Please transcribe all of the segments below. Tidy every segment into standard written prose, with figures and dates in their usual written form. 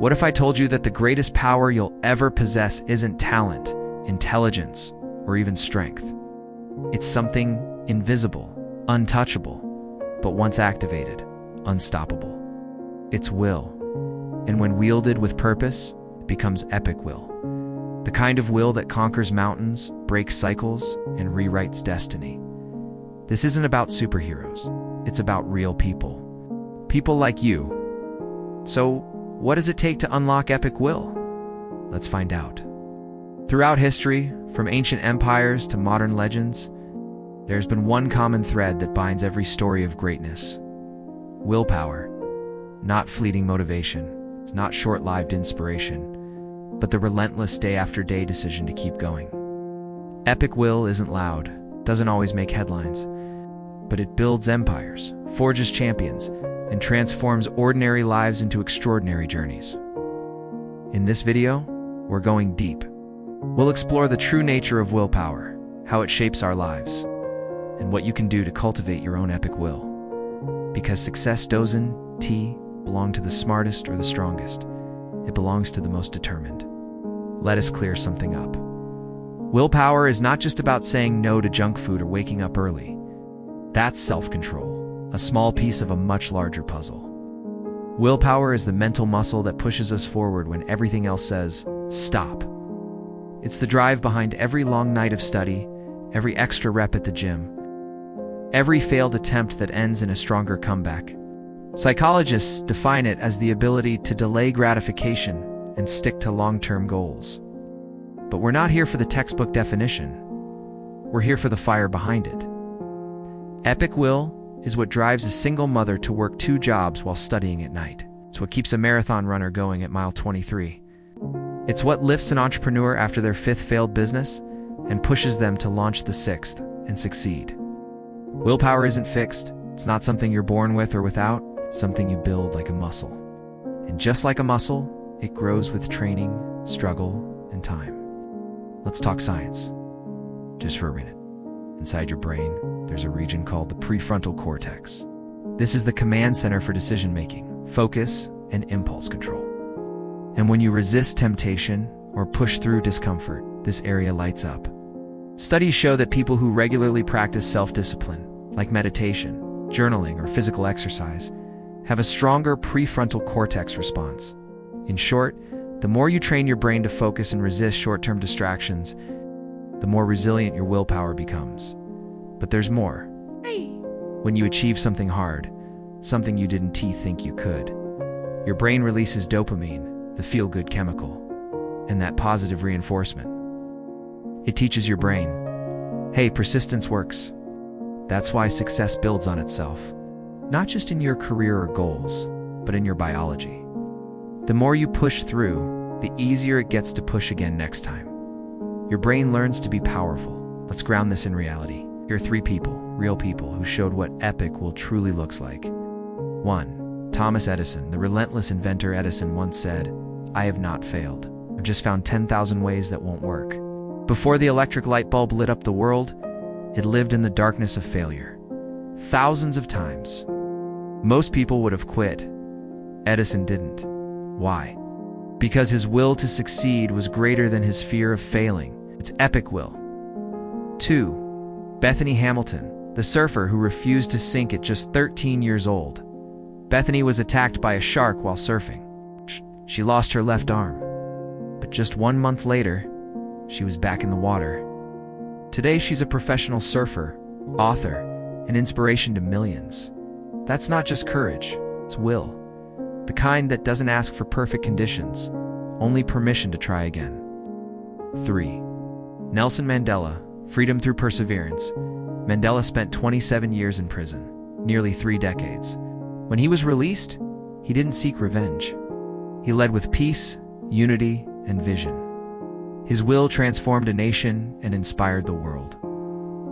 What if I told you that the greatest power you'll ever possess isn't talent, intelligence, or even strength? It's something invisible, untouchable, but once activated, unstoppable. It's will. And when wielded with purpose, it becomes epic will. The kind of will that conquers mountains, breaks cycles, and rewrites destiny. This isn't about superheroes. It's about real people. People like you. So, what does it take to unlock epic will? Let's find out. Throughout history, from ancient empires to modern legends, there's been one common thread that binds every story of greatness. Willpower. Not fleeting motivation. It's not short-lived inspiration, but the relentless day-after-day decision to keep going. Epic will isn't loud, doesn't always make headlines, but it builds empires, forges champions, and transforms ordinary lives into extraordinary journeys. In this video, we're going deep. We'll explore the true nature of willpower, how it shapes our lives, and what you can do to cultivate your own epic will. Because success doesn't belong to the smartest or the strongest. It belongs to the most determined. Let us clear something up. Willpower is not just about saying no to junk food or waking up early. That's self-control, a small piece of a much larger puzzle. Willpower is the mental muscle that pushes us forward when everything else says, stop. It's the drive behind every long night of study, every extra rep at the gym, every failed attempt that ends in a stronger comeback. Psychologists define it as the ability to delay gratification and stick to long-term goals. But we're not here for the textbook definition. We're here for the fire behind it. Epic will is what drives a single mother to work 2 jobs while studying at night. It's what keeps a marathon runner going at mile 23. It's what lifts an entrepreneur after their 5th failed business and pushes them to launch the 6th and succeed. Willpower isn't fixed. It's not something you're born with or without. It's something you build like a muscle. And just like a muscle, it grows with training, struggle, and time. Let's talk science. Just for a minute. Inside your brain, there's a region called the prefrontal cortex. This is the command center for decision-making, focus, and impulse control. And when you resist temptation or push through discomfort, this area lights up. Studies show that people who regularly practice self-discipline, like meditation, journaling, or physical exercise, have a stronger prefrontal cortex response. In short, the more you train your brain to focus and resist short-term distractions, the more resilient your willpower becomes. But there's more. When you achieve something hard, something you didn't think you could, your brain releases dopamine, the feel-good chemical, and that positive reinforcement. It teaches your brain, hey, persistence works. That's why success builds on itself, not just in your career or goals, but in your biology. The more you push through, the easier it gets to push again next time. Your brain learns to be powerful. Let's ground this in reality. Here are 3 people, real people, who showed what epic will truly looks like. 1. Thomas Edison, the relentless inventor. Edison once said, "I have not failed. I've just found 10,000 ways that won't work." Before the electric light bulb lit up the world, it lived in the darkness of failure. Thousands of times. Most people would have quit. Edison didn't. Why? Because his will to succeed was greater than his fear of failing. It's epic will. 2. Bethany Hamilton, the surfer who refused to sink at just 13 years old. Bethany was attacked by a shark while surfing. She lost her left arm. But just 1 month later, she was back in the water. Today, she's a professional surfer, author, and inspiration to millions. That's not just courage, it's will. The kind that doesn't ask for perfect conditions, only permission to try again. 3. Nelson Mandela, freedom through perseverance. Mandela spent 27 years in prison, nearly 3 decades. When he was released, he didn't seek revenge. He led with peace, unity, and vision. His will transformed a nation and inspired the world.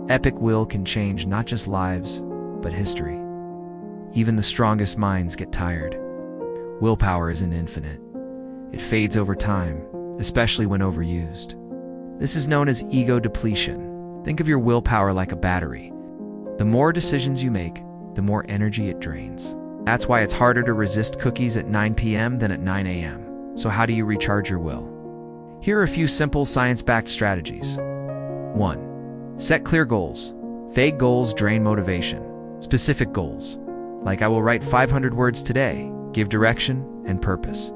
Epic will can change not just lives, but history. Even the strongest minds get tired. Willpower isn't infinite. It fades over time, especially when overused. This is known as ego depletion. Think of your willpower like a battery. The more decisions you make, the more energy it drains. That's why it's harder to resist cookies at 9 p.m. than at 9 a.m. So how do you recharge your will? Here are a few simple science-backed strategies. 1. Set clear goals. Vague goals drain motivation. Specific goals, like I will write 500 words today, give direction and purpose.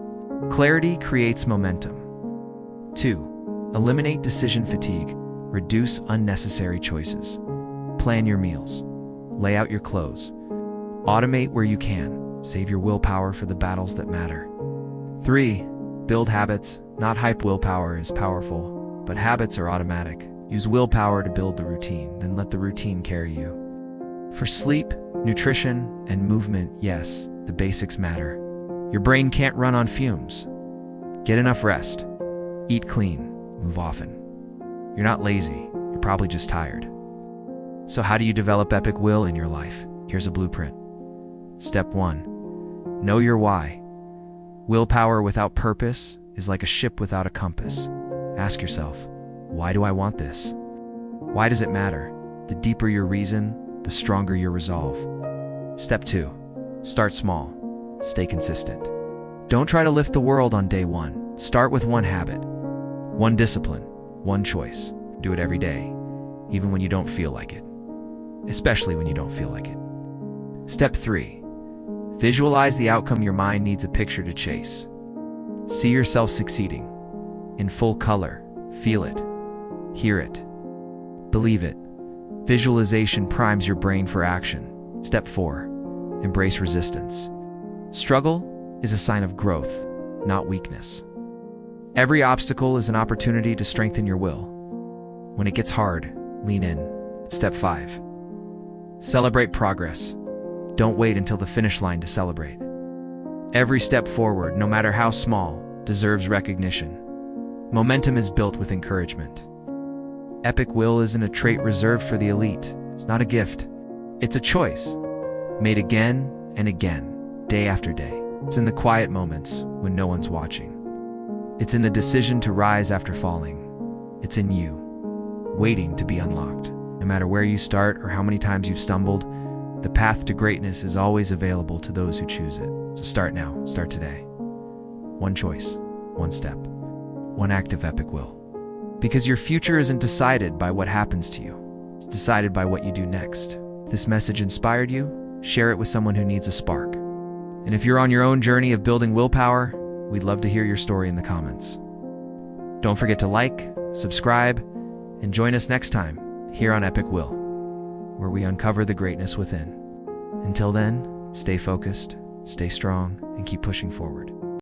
Clarity creates momentum. 2. Eliminate decision fatigue. Reduce unnecessary choices. Plan your meals. Lay out your clothes. Automate where you can. Save your willpower for the battles that matter. 3. Build habits. Not hype. Willpower is powerful, but habits are automatic. Use willpower to build the routine, then let the routine carry you. For sleep, nutrition, and movement, yes, the basics matter. Your brain can't run on fumes. Get enough rest. Eat clean. Move often. You're not lazy. You're probably just tired. So how do you develop epic will in your life? Here's a blueprint. Step 1. Know your why. Willpower without purpose is like a ship without a compass. Ask yourself, why do I want this? Why does it matter? The deeper your reason, the stronger your resolve. Step 2. Start small. Stay consistent. Don't try to lift the world on day 1. Start with one habit, one discipline, one choice. Do it every day, even when you don't feel like it. Especially when you don't feel like it. Step 3. Visualize the outcome. Your mind needs a picture to chase. See yourself succeeding. In full color. Feel it. Hear it. Believe it. Visualization primes your brain for action. Step 4. Embrace resistance. Struggle is a sign of growth, not weakness. Every obstacle is an opportunity to strengthen your will. When it gets hard, lean in. Step 5. Celebrate progress. Don't wait until the finish line to celebrate. Every step forward, no matter how small, deserves recognition. Momentum is built with encouragement. Epic will isn't a trait reserved for the elite. It's not a gift. It's a choice, made again and again, day after day. It's in the quiet moments when no one's watching. It's in the decision to rise after falling. It's in you, waiting to be unlocked. No matter where you start or how many times you've stumbled, the path to greatness is always available to those who choose it. So start now, start today. One choice, one step, one act of epic will. Because your future isn't decided by what happens to you. It's decided by what you do next. If this message inspired you, share it with someone who needs a spark. And if you're on your own journey of building willpower, we'd love to hear your story in the comments. Don't forget to like, subscribe, and join us next time here on Epic Will, where we uncover the greatness within. Until then, stay focused, stay strong, and keep pushing forward.